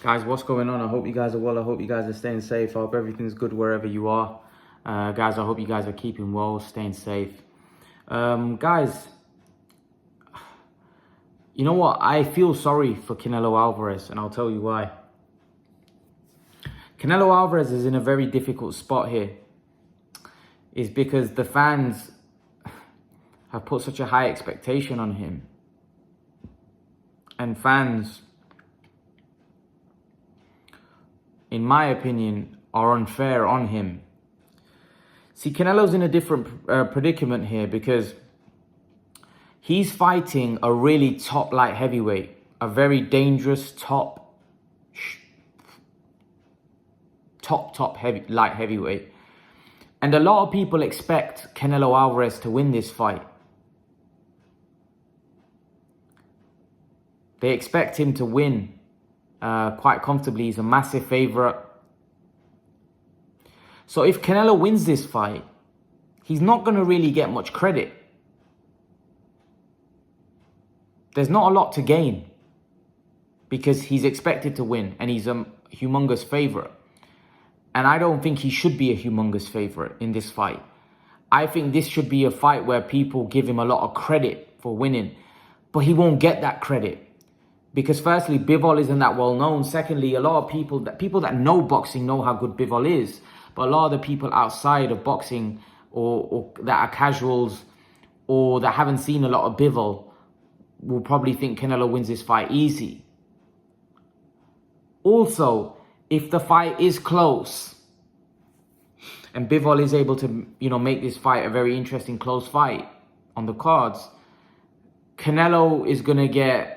Guys, what's going on? I hope you guys are well. I hope you guys are staying safe. I hope everything's good wherever you are. Guys, I hope you guys are keeping well, staying safe. Guys, you know what? I feel sorry for Canelo Alvarez, and I'll tell you why. Canelo Alvarez is in a very difficult spot here. Is because the fans have put such a high expectation on him. And fans, in my opinion, are unfair on him. See, Canelo's in a different predicament here because he's fighting a really top light heavyweight, a very dangerous light heavyweight. And a lot of people expect Canelo Alvarez to win this fight. They expect him to win quite comfortably. He's a massive favorite. So if Canelo wins this fight, he's not going to really get much credit. There's not a lot to gain because he's expected to win and he's a humongous favorite. And I don't think he should be a humongous favorite in this fight. I think this should be a fight where people give him a lot of credit for winning, but he won't get that credit. Because firstly, Bivol isn't that well known. Secondly, a lot of people that know boxing know how good Bivol is. But a lot of the people outside of boxing or that are casuals or that haven't seen a lot of Bivol will probably think Canelo wins this fight easy. Also, if the fight is close and Bivol is able to, make this fight a very interesting close fight on the cards, Canelo is going to get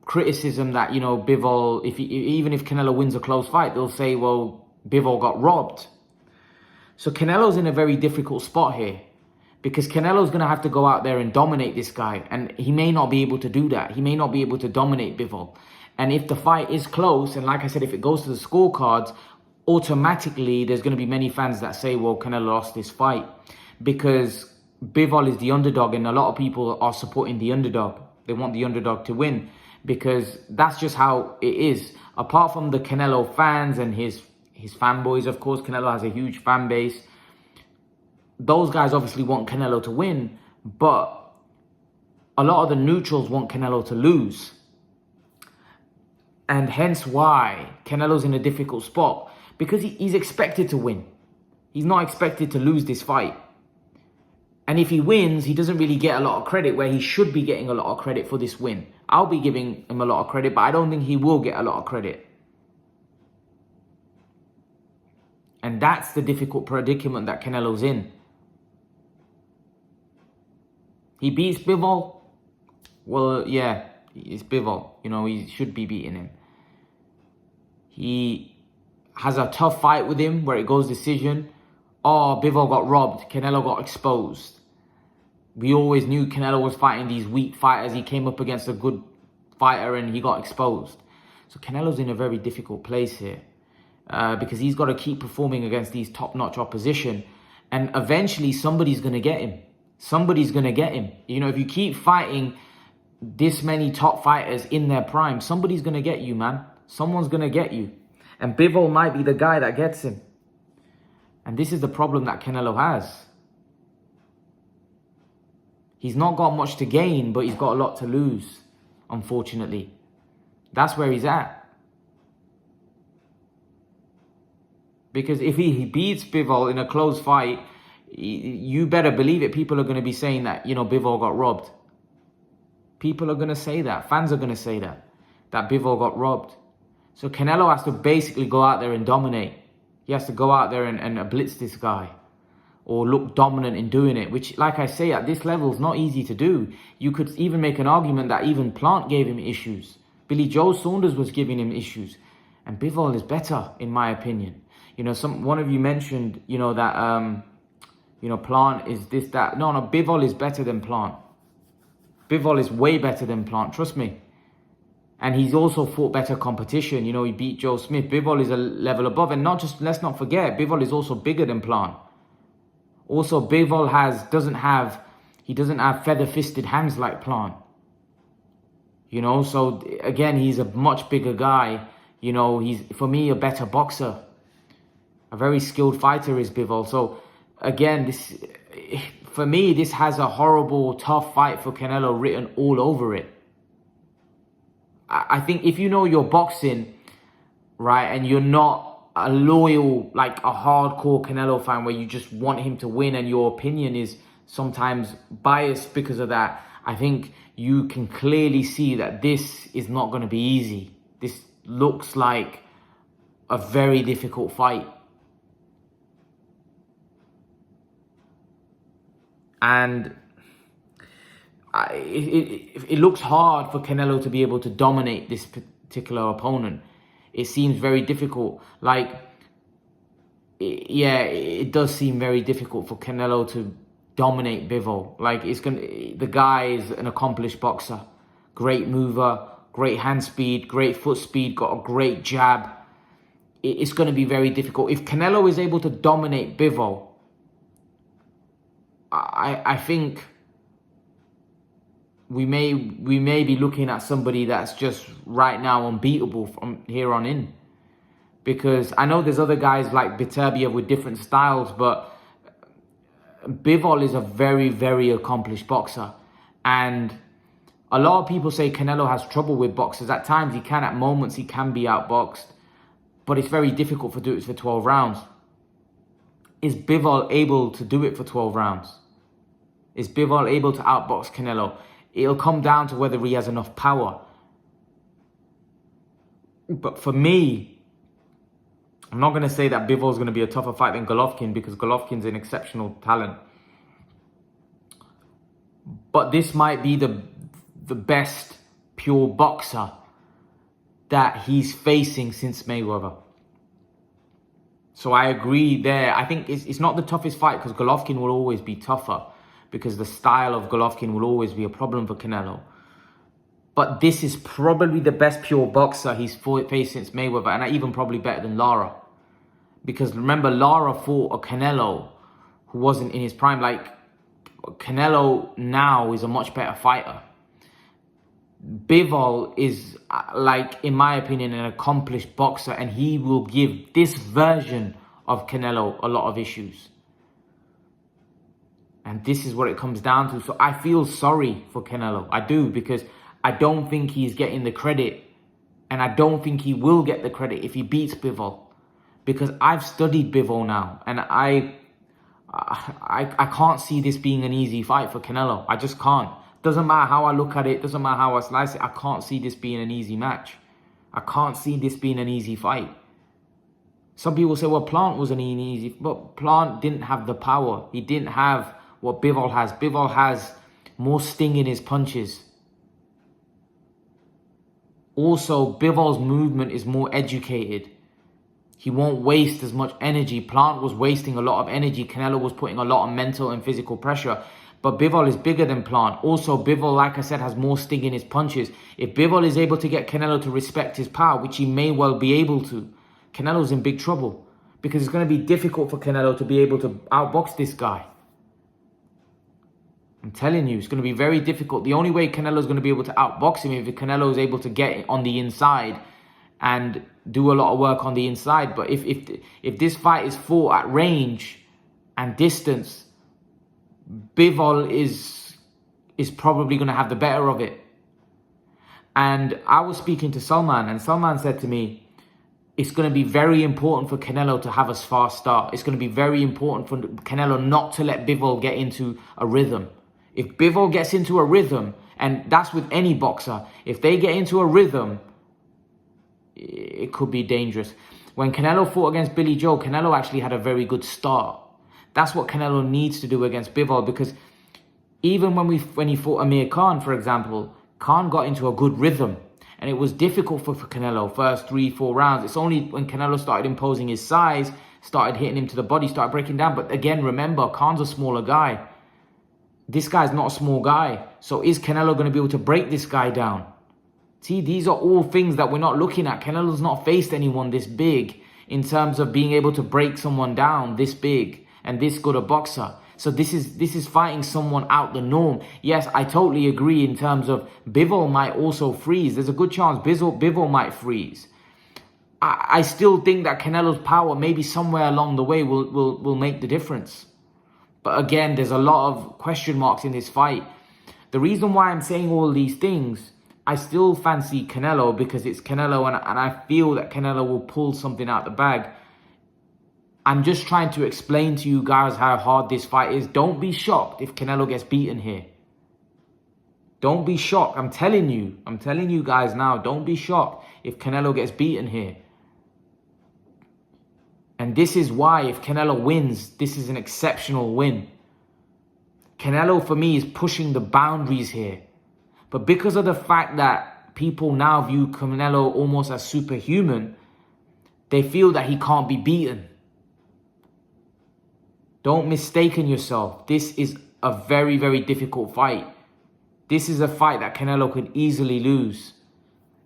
criticism that, Bivol, even if Canelo wins a close fight, they'll say, well, Bivol got robbed. So Canelo's in a very difficult spot here because Canelo's going to have to go out there and dominate this guy. And he may not be able to do that. He may not be able to dominate Bivol. And if the fight is close, and like I said, if it goes to the scorecards, automatically there's going to be many fans that say, well, Canelo lost this fight because Bivol is the underdog and a lot of people are supporting the underdog. They want the underdog to win because that's just how it is. Apart from the Canelo fans and his fanboys, of course, Canelo has a huge fan base. Those guys obviously want Canelo to win, but a lot of the neutrals want Canelo to lose. And hence why Canelo's in a difficult spot because he's expected to win. He's not expected to lose this fight. And if he wins, he doesn't really get a lot of credit where he should be getting a lot of credit for this win. I'll be giving him a lot of credit, but I don't think he will get a lot of credit. And that's the difficult predicament that Canelo's in. He beats Bivol. Well, yeah, it's Bivol. He should be beating him. He has a tough fight with him where it goes decision. Oh, Bivol got robbed. Canelo got exposed. We always knew Canelo was fighting these weak fighters. He came up against a good fighter and he got exposed. So Canelo's in a very difficult place here. Because he's got to keep performing against these top-notch opposition. And eventually somebody's going to get him. Somebody's going to get him. If you keep fighting this many top fighters in their prime, somebody's going to get you, man. Someone's going to get you. And Bivol might be the guy that gets him. And this is the problem that Canelo has. He's not got much to gain, but he's got a lot to lose, unfortunately. That's where he's at. Because if he beats Bivol in a close fight, you better believe it. People are going to be saying that, Bivol got robbed. People are going to say that. Fans are going to say that Bivol got robbed. So Canelo has to basically go out there and dominate. He has to go out there and blitz this guy or look dominant in doing it, which, like I say, at this level is not easy to do. You could even make an argument that even Plant gave him issues. Billy Joe Saunders was giving him issues. And Bivol is better, in my opinion. One of you mentioned, that, Plant is this, that. No, Bivol is better than Plant. Bivol is way better than Plant, trust me. And he's also fought better competition. He beat Joe Smith. Bivol is a level above. And let's not forget, Bivol is also bigger than Plant. Also, Bivol doesn't have feather-fisted hands like Plant. So again, he's a much bigger guy. You know, he's, for me, a better boxer. A very skilled fighter is Bivol. So, again, for me, this has a horrible, tough fight for Canelo written all over it. I think if you know your boxing, right, and you're not a loyal, like a hardcore Canelo fan where you just want him to win and your opinion is sometimes biased because of that, I think you can clearly see that this is not going to be easy. This looks like a very difficult fight. And it looks hard for Canelo to be able to dominate this particular opponent. It seems very difficult. Like, it does seem very difficult for Canelo to dominate Bivol. Like, the guy is an accomplished boxer, great mover, great hand speed, great foot speed, got a great jab. It's going to be very difficult. If Canelo is able to dominate Bivol, I think we may be looking at somebody that's just right now unbeatable from here on in. Because I know there's other guys like Beterbiev with different styles, but Bivol is a very, very accomplished boxer. And a lot of people say Canelo has trouble with boxers. At times he can, at moments he can be outboxed. But it's very difficult to do it for 12 rounds. Is Bivol able to do it for 12 rounds? Is Bivol able to outbox Canelo? It'll come down to whether he has enough power. But for me, I'm not going to say that Bivol's going to be a tougher fight than Golovkin, because Golovkin's an exceptional talent. But this might be the best pure boxer that he's facing since Mayweather. So I agree there. I think it's not the toughest fight because Golovkin will always be tougher, because the style of Golovkin will always be a problem for Canelo. But this is probably the best pure boxer he's faced since Mayweather, and even probably better than Lara. Because remember, Lara fought a Canelo who wasn't in his prime. Like, Canelo now is a much better fighter. Bivol is, like, in my opinion, an accomplished boxer, and he will give this version of Canelo a lot of issues. And this is what it comes down to. So I feel sorry for Canelo. I do, because I don't think he's getting the credit. And I don't think he will get the credit if he beats Bivol. Because I've studied Bivol now. And I can't see this being an easy fight for Canelo. I just can't. Doesn't matter how I look at it. Doesn't matter how I slice it. I can't see this being an easy match. I can't see this being an easy fight. Some people say, well, Plant wasn't easy. But Plant didn't have the power. He didn't have what Bivol has. Bivol has more sting in his punches. Also, Bivol's movement is more educated. He won't waste as much energy. Plant was wasting a lot of energy. Canelo was putting a lot of mental and physical pressure. But Bivol is bigger than Plant. Also, Bivol, like I said, has more sting in his punches. If Bivol is able to get Canelo to respect his power, which he may well be able to, Canelo's in big trouble. Because it's going to be difficult for Canelo to be able to outbox this guy. I'm telling you, it's going to be very difficult. The only way Canelo's going to be able to outbox him is if Canelo is able to get on the inside and do a lot of work on the inside. But if this fight is fought at range and distance, Bivol is probably going to have the better of it. And I was speaking to Salman, and Salman said to me, it's going to be very important for Canelo to have a fast start. It's going to be very important for Canelo not to let Bivol get into a rhythm. If Bivol gets into a rhythm, and that's with any boxer, if they get into a rhythm, it could be dangerous. When Canelo fought against Billy Joe, Canelo actually had a very good start. That's what Canelo needs to do against Bivol, because even when he fought Amir Khan, for example, Khan got into a good rhythm. And it was difficult for Canelo, first 3-4 rounds. It's only when Canelo started imposing his size, started hitting him to the body, started breaking down. But again, remember, Khan's a smaller guy. This guy's not a small guy. So is Canelo going to be able to break this guy down? See, these are all things that we're not looking at. Canelo's not faced anyone this big in terms of being able to break someone down this big and this good a boxer. So this is fighting someone out the norm. Yes, I totally agree in terms of Bivol might also freeze. There's a good chance Bivol might freeze. I still think that Canelo's power, maybe somewhere along the way, will make the difference. But again, there's a lot of question marks in this fight. The reason why I'm saying all these things, I still fancy Canelo because it's Canelo, and I feel that Canelo will pull something out the bag. I'm just trying to explain to you guys how hard this fight is. Don't be shocked if Canelo gets beaten here. Don't be shocked. I'm telling you guys now, don't be shocked if Canelo gets beaten here. And this is why, if Canelo wins, this is an exceptional win. Canelo, for me, is pushing the boundaries here. But because of the fact that people now view Canelo almost as superhuman, they feel that he can't be beaten. Don't mistake yourself. This is a very, very difficult fight. This is a fight that Canelo could easily lose.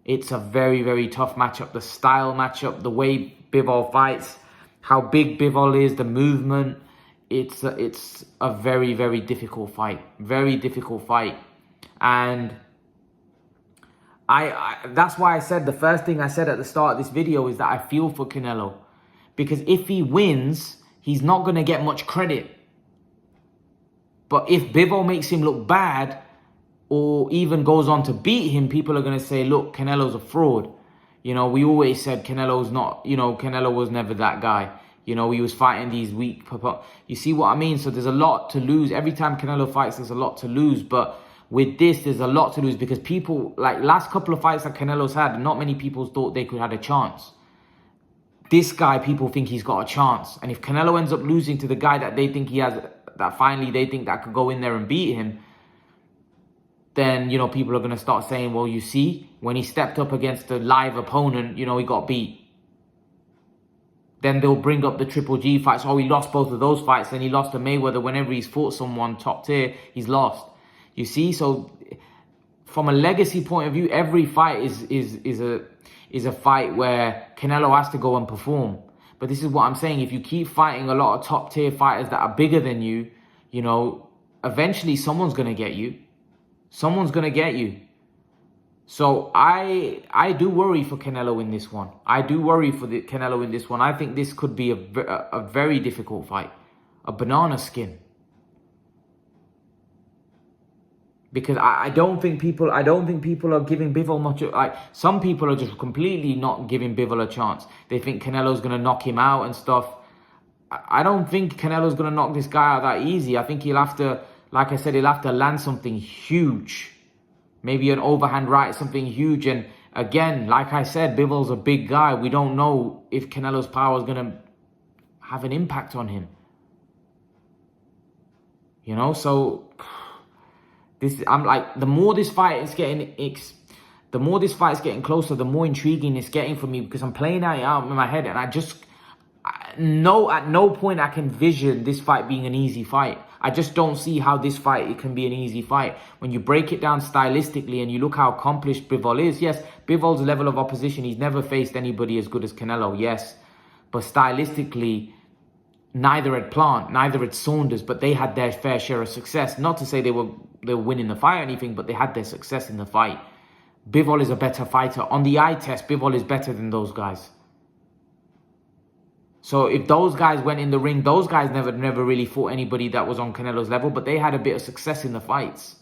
It's a very, very tough matchup. The style matchup, the way Bivol fights, how big Bivol is, the movement. It's a very, very difficult fight. Very difficult fight. And that's why I said, the first thing I said at the start of this video is that I feel for Canelo. Because if he wins, he's not going to get much credit. But if Bivol makes him look bad, or even goes on to beat him, people are going to say, look, Canelo's a fraud. You know, we always said Canelo's not, Canelo was never that guy. He was fighting these weak... You see what I mean? So there's a lot to lose. Every time Canelo fights, there's a lot to lose. But with this, there's a lot to lose because people, like last couple of fights that Canelo's had, not many people thought they could have a chance. This guy, people think he's got a chance. And if Canelo ends up losing to the guy that they think he has, that finally they think that could go in there and beat him, then, people are going to start saying, well, you see, when he stepped up against a live opponent, he got beat. Then they'll bring up the Triple G fights. Oh, he lost both of those fights. Then he lost to Mayweather. Whenever he's fought someone top tier, he's lost. You see? So from a legacy point of view, every fight is a fight where Canelo has to go and perform. But this is what I'm saying. If you keep fighting a lot of top tier fighters that are bigger than you, eventually someone's going to get you. Someone's going to get you. So I do worry for Canelo in this one. I do worry for the Canelo in this one. I think this could be a very difficult fight. A banana skin. Because I don't think people are giving Bivol much. Like, some people are just completely not giving Bivol a chance. They think Canelo's going to knock him out and stuff. I don't think Canelo's going to knock this guy out that easy. I think he'll have to, like I said, he'll have to land something huge. Maybe an overhand right, something huge. And again, like I said, Bivol's a big guy. We don't know if Canelo's power is going to have an impact on him. So I'm like, the more this fight is getting closer, the more intriguing it's getting for me, because I'm playing it out in my head, and at no point I can vision this fight being an easy fight. I just don't see how this fight, it can be an easy fight. When you break it down stylistically and you look how accomplished Bivol is, yes, Bivol's level of opposition, he's never faced anybody as good as Canelo, yes. But stylistically, neither had Plant, neither had Saunders, but they had their fair share of success. Not to say they were winning the fight or anything, but they had their success in the fight. Bivol is a better fighter. On the eye test, Bivol is better than those guys. So if those guys went in the ring, those guys never really fought anybody that was on Canelo's level, but they had a bit of success in the fights.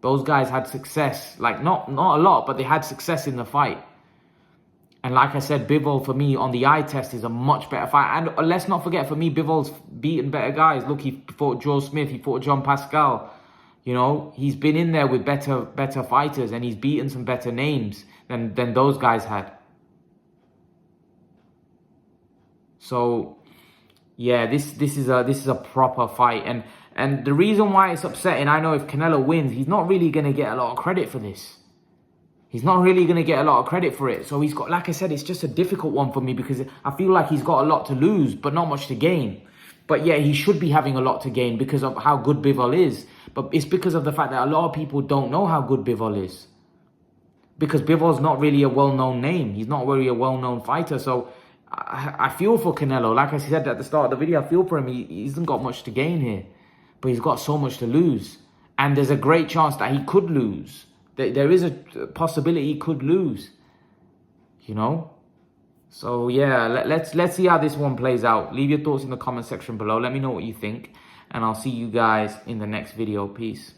Those guys had success. Like, not a lot, but they had success in the fight. And like I said, Bivol, for me, on the eye test, is a much better fight. And let's not forget, for me, Bivol's beaten better guys. Look, he fought Joe Smith, he fought John Pascal. He's been in there with better fighters, and he's beaten some better names than those guys had. So, yeah, this is a proper fight. And the reason why it's upsetting, I know if Canelo wins, he's not really going to get a lot of credit for this. He's not really going to get a lot of credit for it. So he's got, like I said, it's just a difficult one for me, because I feel like he's got a lot to lose, but not much to gain. But yeah, he should be having a lot to gain because of how good Bivol is. But it's because of the fact that a lot of people don't know how good Bivol is. Because Bivol's not really a well-known name. He's not really a well-known fighter. So I feel for Canelo. Like I said at the start of the video, I feel for him. He hasn't got much to gain here. But he's got so much to lose. And there's a great chance that he could lose. There is a possibility he could lose, you know? So yeah, let's see how this one plays out. Leave your thoughts in the comment section below. Let me know what you think. And I'll see you guys in the next video. Peace.